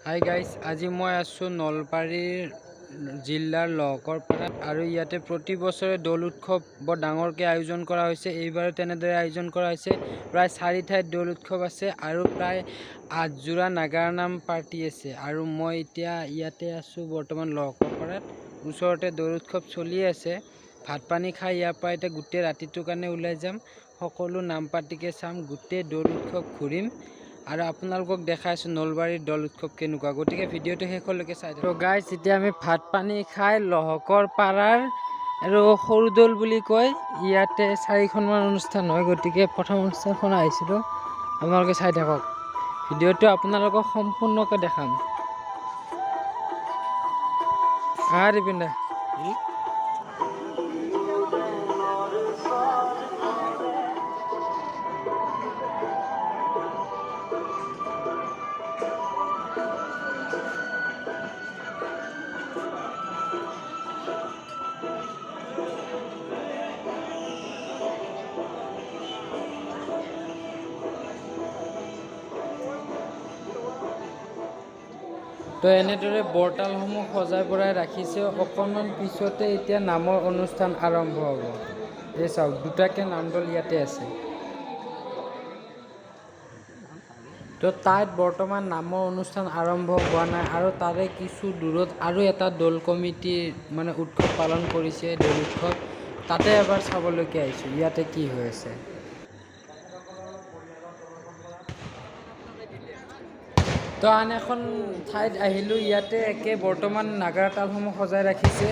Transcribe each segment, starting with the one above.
Hi guys, আজি মই আছোঁ নলবাৰীৰ জিলাৰ লহকৰপাৰাত আৰু ইয়াতে প্ৰতি বছৰে দৌল উৎসৱ বৰ ডাঙৰকৈ আয়োজন কৰা হৈছে। এইবাৰো তেনেদৰে আয়োজন কৰা হৈছে। প্ৰায় 4 ঠাইত দৌল উৎসৱ আছে আৰু প্ৰায় 8 যোৰা নাগাৰা নাম পাৰ্টি আছে। আৰু মই এতিয়া ইয়াতে আছোঁ বৰ্তমান লহকৰপাৰাত। ওচৰতে দৌল উৎসৱ চলি আছে। ভাত পানী খাই ইয়াৰ পৰা এতিয়া গোটেই ৰাতিটোৰ কাৰণে ওলাই যাম। সকলো নাম পাৰ্টিকে চাম, গোটেই দৌল উৎসৱ ঘূৰিম আৰু আপোনালোকক দেখাইছোঁ নলবাৰীৰ দৌল উৎসৱ কেনেকুৱা। গতিকে ভিডিঅ'টো শেষলৈকে চাই থাকক। তো গাইজ, এতিয়া আমি ভাত পানী খাই লহকৰপাৰাৰ আৰু সৰু দৌল বুলি কয়, ইয়াতে 4খনমান অনুষ্ঠান হয়। গতিকে প্ৰথম অনুষ্ঠানখন আহিছিলোঁ, আপোনালোকে চাই থাকক। ভিডিঅ'টো আপোনালোকক সম্পূৰ্ণকৈ দেখাম। ৰিপিন্দা তো এনেদৰে বৰতালসমূহ সজাই পৰাই ৰাখিছে। অকণমান পিছতে এতিয়া নামৰ অনুষ্ঠান আৰম্ভ হ'ব। এই চাওক, দুটাকৈ নামদল ইয়াতে আছে। তো তাত বৰ্তমান নামৰ অনুষ্ঠান আৰম্ভ হোৱা নাই আৰু তাৰে কিছু দূৰত আৰু এটা দৌল কমিটি উৎসৱ পালন কৰিছে, দৌল উৎসৱ। তাতে এবাৰ চাবলৈকে আহিছোঁ ইয়াতে কি হৈ আছে। তো আন এখন ঠাইত আহিলোঁ, ইয়াতে একে বৰ্তমান নাগাৰা তালসমূহ সজাই ৰাখিছে।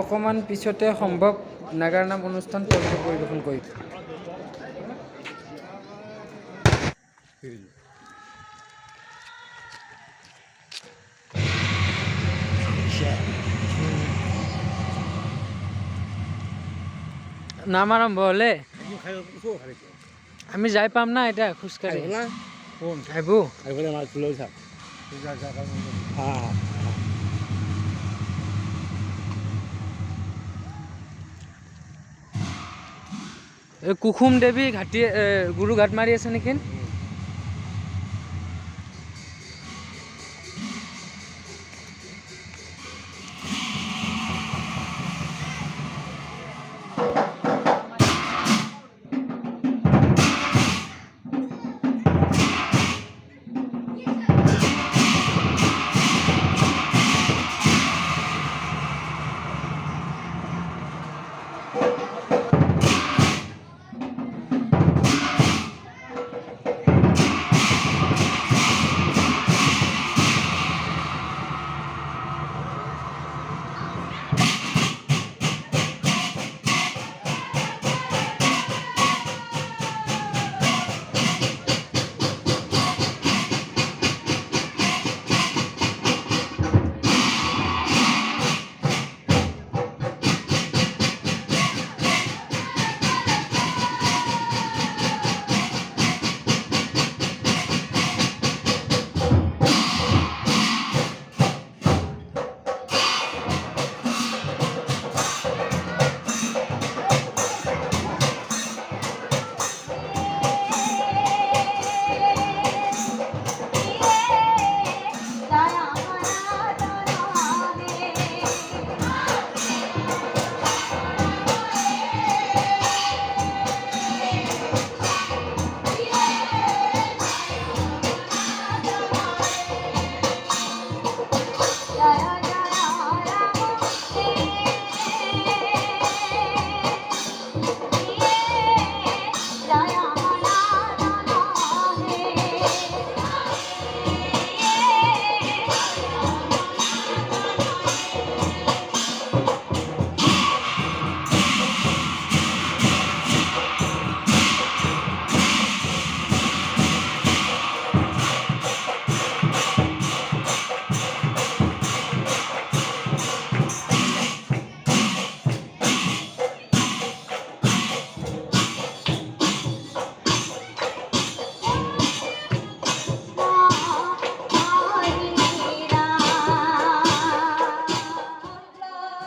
অকণমান পিছতে সম্ভৱ নাগাৰা নাম অনুষ্ঠান তেওঁলোকে পৰিৱেশন কৰিব। নাম আৰম্ভ হ'লে আমি যাই পাম না এতিয়া খোজকাঢ়ি আহিব। কুসুম দেৱী ঘাটি গুৰু ঘাট মাৰি আছে নেকি?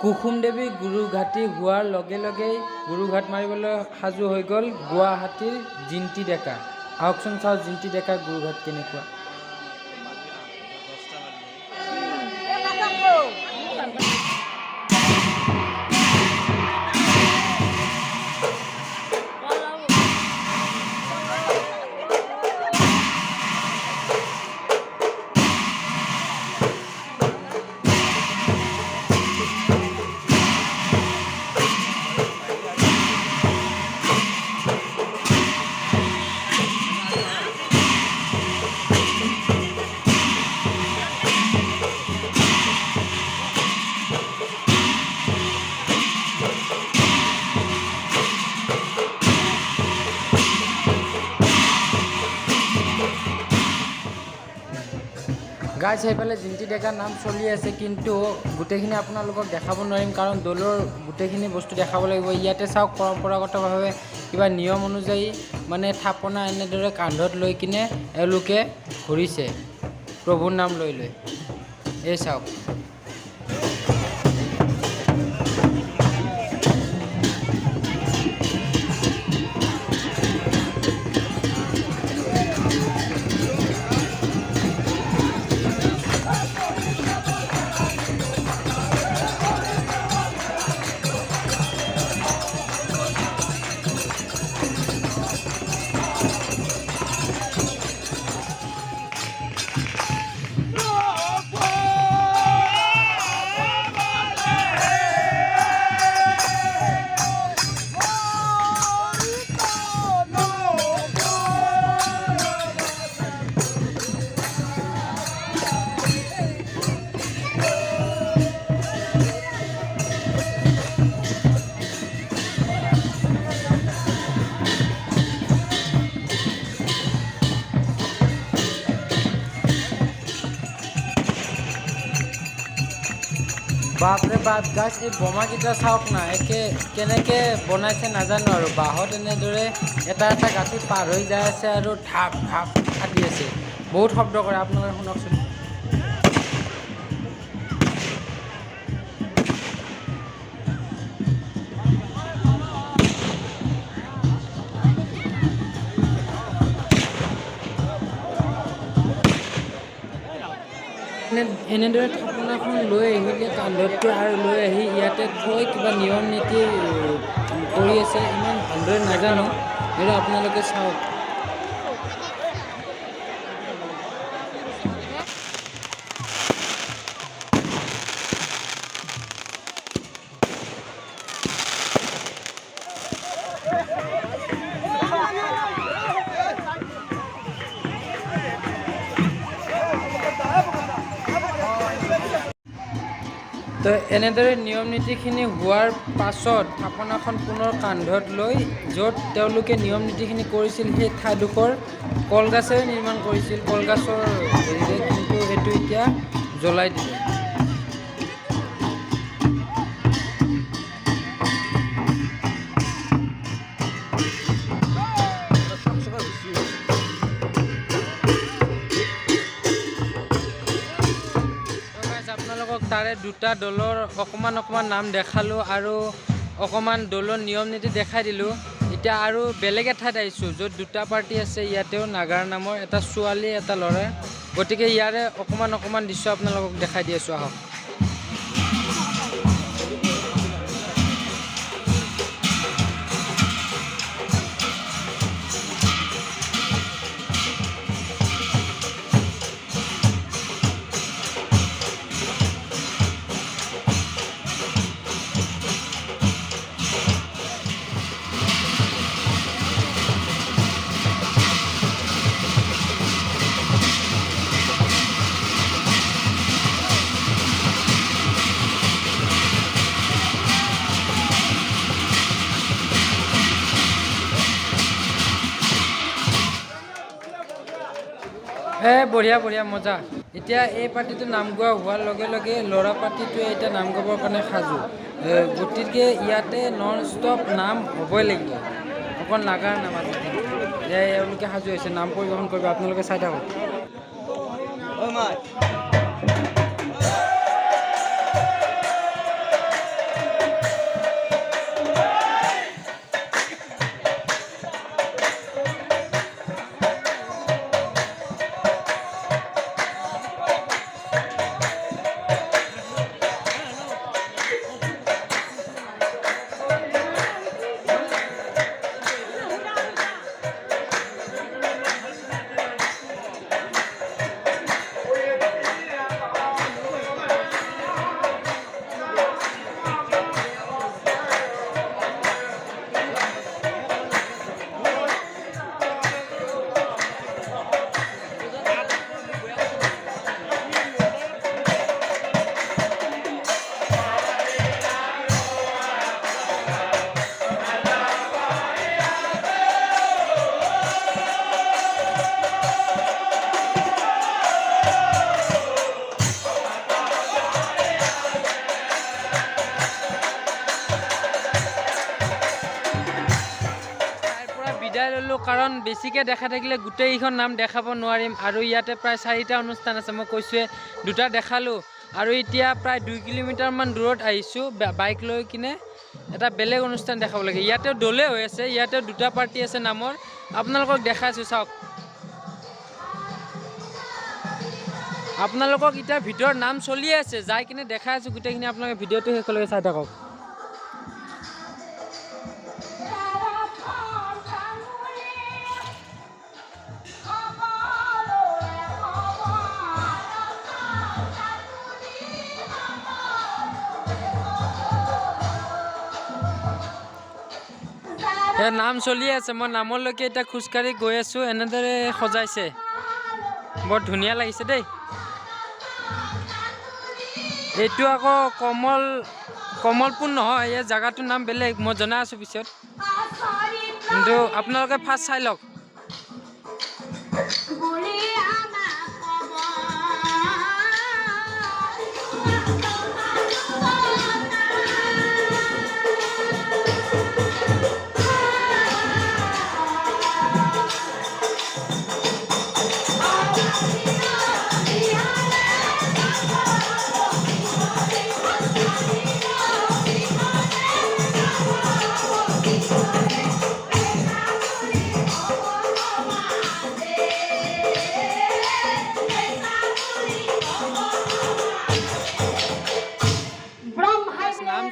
কুসুম দেৱী গুৰুঘাটী হোৱাৰ লগে লগেই গুৰুঘাট মাৰিবলৈ সাজু হৈ গ'ল গুৱাহাটীৰ জিন্তি ডেকা। আহকচোন চাওঁ জিন্তি ডেকাৰ গুৰুঘাট কেনেকুৱা। গাইজ সেইফালে জিন্তি ডেকাৰ নাম চলি আছে, কিন্তু গোটেইখিনি আপোনালোকক দেখাব নোৱাৰিম, কাৰণ দলৰ গোটেইখিনি বস্তু দেখাব লাগিব। ইয়াতে চাওক, পৰম্পৰাগতভাৱে কিবা নিয়ম অনুযায়ী মানে থাপনা এনেদৰে কান্ধত লৈ কিনে এওঁলোকে ঘূৰিছে প্ৰভুৰ নাম লৈ লৈ। এই চাওক, বাপৰে বাপ গাছ, এই বোমাকেইটা চাওক না, কেনেকৈ বনাইছে নাজানো আৰু। বাঁহত এনেদৰে এটা এটা গাঁঠি পাৰ হৈ যাই আছে আৰু ঢাপ ঢাপ ফাটি আছে। বহুত শব্দ কৰে, আপোনালোকে শুনকচোন। এনেদৰে থাপনাখন লৈ আহিলে কান্ধতটো আৰু লৈ আহি ইয়াতে থৈ কিবা নিয়ম নীতি কৰি আছে, ইমান ভালদৰে নাজানো, কিন্তু আপোনালোকে চাওক। তো এনেদৰে নিয়ম নীতিখিনি হোৱাৰ পাছত থাপনাখন পুনৰ কান্ধত লৈ য'ত তেওঁলোকে নিয়ম নীতিখিনি কৰিছিল সেই ঠাইডোখৰ কলগছেৰে নিৰ্মাণ কৰিছিল, কলগছৰ হেৰিৰে, কিন্তু সেইটো এতিয়া জ্বলাই দিলে। তাৰে দুটা দলৰ অকণমান নাম দেখালোঁ আৰু অকণমান দলৰ নিয়ম নীতি দেখাই দিলোঁ। এতিয়া আৰু বেলেগ এঠাইত আহিছোঁ য'ত দুটা পাৰ্টি আছে, ইয়াতেও নাগাৰা নামৰ, এটা ছোৱালী এটা ল'ৰা। গতিকে ইয়াৰে অকণমান দৃশ্য আপোনালোকক দেখাই দি আছোঁ, আহক। বঢ়িয়া মজা। এতিয়া এই পাৰ্টিটো নাম গোৱা হোৱাৰ লগে লগে ল'ৰা পাৰ্টিটোৱে এতিয়া নাম গাবৰ কাৰণে সাজু। গতিকে ইয়াতে নন ষ্টপ নাম হ'বই লাগিব, অকল নাগাৰ নাম আছে। এওঁলোকে সাজু হৈছে, নাম পৰিৱেশন কৰিব, আপোনালোকে চাই থাকক। কাৰণ বেছিকৈ দেখা থাকিলে গোটেইকেইখন নাম দেখাব নোৱাৰিম আৰু ইয়াতে প্ৰায় 4টা অনুষ্ঠান আছে মই কৈছোঁৱে 2টা দেখালোঁ আৰু এতিয়া প্ৰায় 2 কিলোমিটাৰমান দূৰত আহিছোঁ বাইক লৈ কিনে এটা বেলেগ অনুষ্ঠান দেখাব লাগে ইয়াতেও দলে হৈ আছে ইয়াতেও 2টা পাৰ্টি আছে নামৰ আপোনালোকক দেখাইছোঁ চাওক আপোনালোকক এতিয়া ভিডিঅ'ৰ নাম চলি আছে যাই কিনে দেখাই আছোঁ গোটেইখিনি আপোনালোকে ভিডিঅ'টো শেষলৈকে চাই থাকক নাম চলি আছে মই নামলৈকে এতিয়া খোজকাঢ়ি গৈ আছোঁ এনেদৰে সজাইছে বৰ ধুনীয়া লাগিছে দেই এইটো আকৌ কমলপুৰ নহয় এই জেগাটোৰ নাম বেলেগ মই জনাই আছোঁ পিছত কিন্তু আপোনালোকে ফাৰ্ষ্ট চাই লওক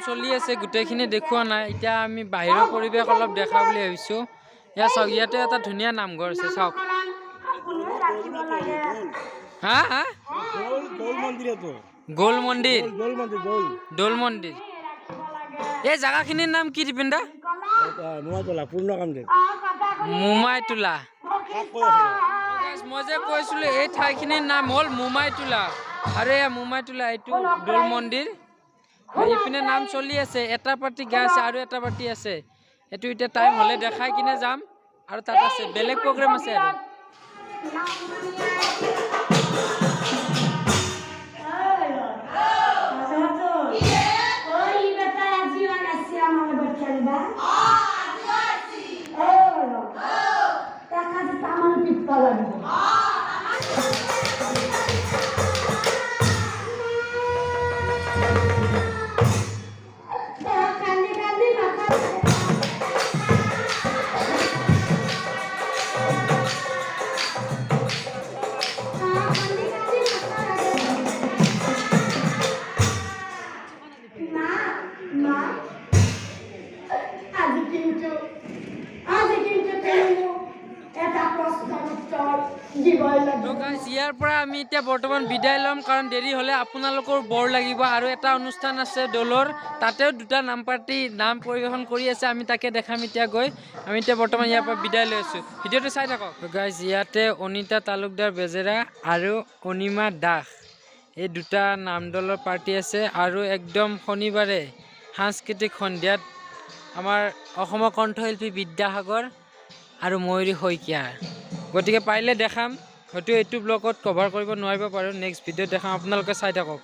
চলি আছে গোটেইখিনি দেখুওৱা নাই এতিয়া আমি বাহিৰৰ পৰিৱেশ অলপ দেখা বুলি ভাবিছোঁ এয়া চাওক ইয়াতে এটা ধুনীয়া নামঘৰ আছে চাওক হা হা গোল মন্দিৰ দৌল মন্দিৰ এই জেগাখিনিৰ নাম কি দীপেন দা মোমাইতোলা মই যে কৈছিলোঁ এই ঠাইখিনিৰ নাম হ'ল মোমাইতোলা আৰু এয়া মোমাইতোলা এইটো দৌল মন্দিৰ ইপিনে নাম চলি আছে এটা পাৰ্টি গা আছে আৰু এটা পাৰ্টি আছে এইটো এতিয়া টাইম হ'লে দেখাই কিনে যাম আৰু তাত আছে বেলেগ প্ৰগ্ৰেম আছে আৰু ইয়াৰ পৰা আমি এতিয়া বৰ্তমান বিদায় ল'ম কাৰণ দেৰি হ'লে আপোনালোকৰ বৰ লাগিব আৰু এটা অনুষ্ঠান আছে দৌলৰ তাতেও 2টা নাম পাৰ্টি নাম পৰিৱেশন কৰি আছে আমি তাকে দেখাম এতিয়া গৈ আমি এতিয়া বৰ্তমান ইয়াৰ পৰা বিদায় লৈ আছোঁ ভিডিঅ'টো চাই থাকক গাইজ ইয়াতে অনিতা তালুকদাৰ বেজেৰা আৰু অনিমা দাস এই 2টা নাম দলৰ পাৰ্টি আছে আৰু একদম শনিবাৰে সাংস্কৃতিক সন্ধিয়াত আমাৰ অসমৰ কণ্ঠশিল্পী বিদ্যাসাগৰ আৰু ময়ূৰী শইকীয়া গতিকে পাৰিলে দেখাম হয়তো এইটো ব্লগত কভাৰ কৰিব নোৱাৰিব পাৰোঁ নেক্সট ভিডিঅ'ত দেখাম আপোনালোকে চাই থাকক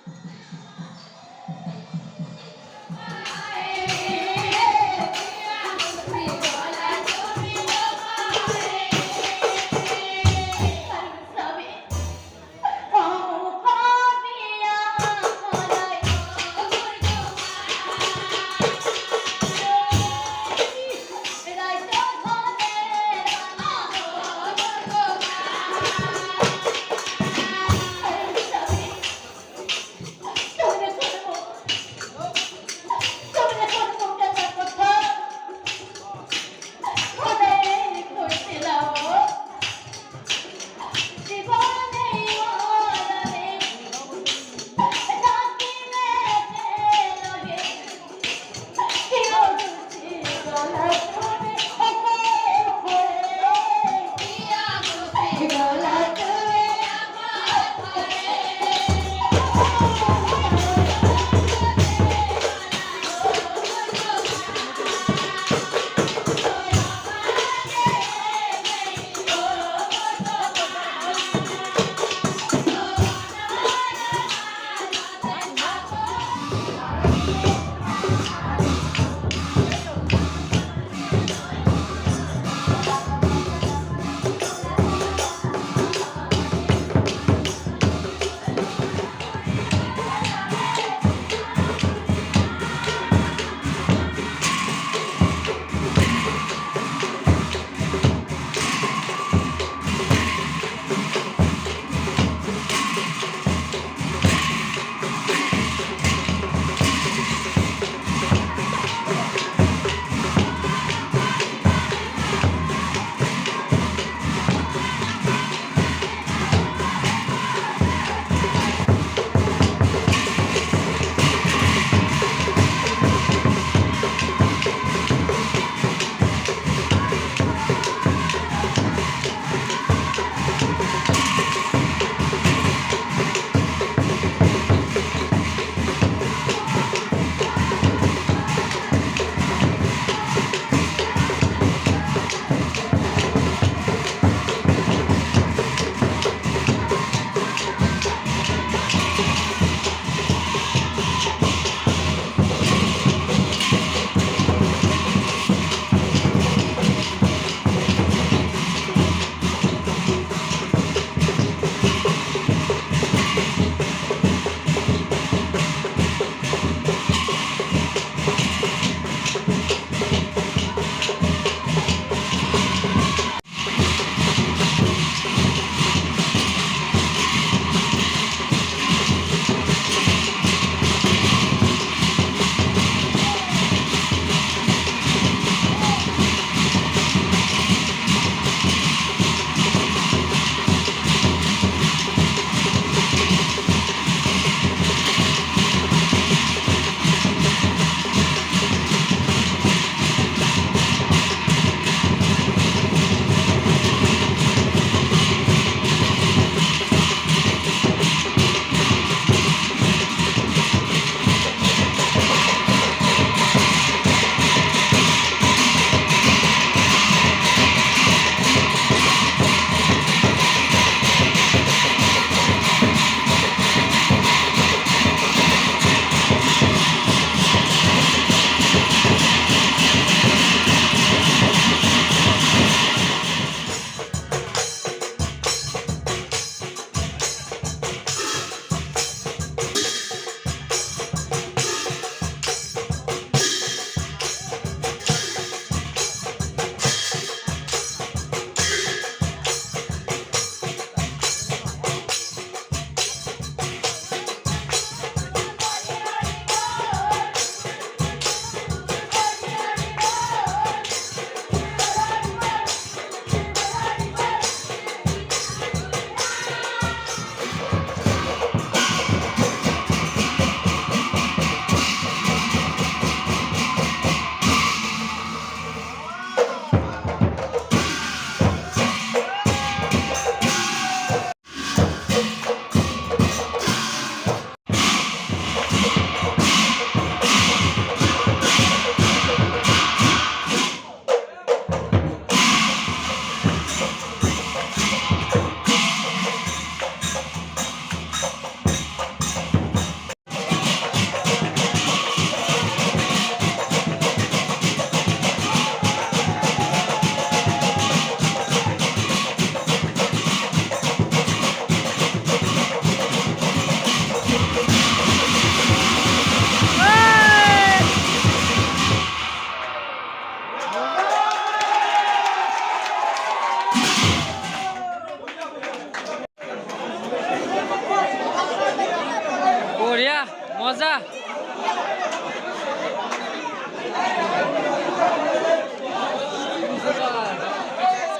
মজা।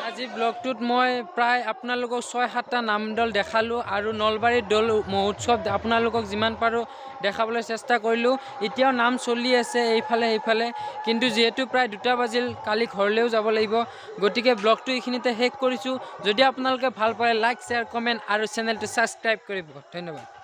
আজি ব্লগটোত মই প্ৰায় আপোনালোকক 6-7টা নাম দল দেখালোঁ আৰু নলবাৰীৰ দৌল মহোৎসৱ আপোনালোকক যিমান পাৰোঁ দেখাবলৈ চেষ্টা কৰিলোঁ। এতিয়াও নাম চলি আছে এইফালে সেইফালে, কিন্তু যিহেতু প্ৰায় 2টা বাজিল, কালি ঘৰলৈও যাব লাগিব, গতিকে ব্লগটো এইখিনিতে শেষ কৰিছোঁ। যদি আপোনালোকে ভাল পায় লাইক, শ্বেয়াৰ, কমেণ্ট আৰু চেনেলটো ছাবস্ক্ৰাইব কৰিব। ধন্যবাদ।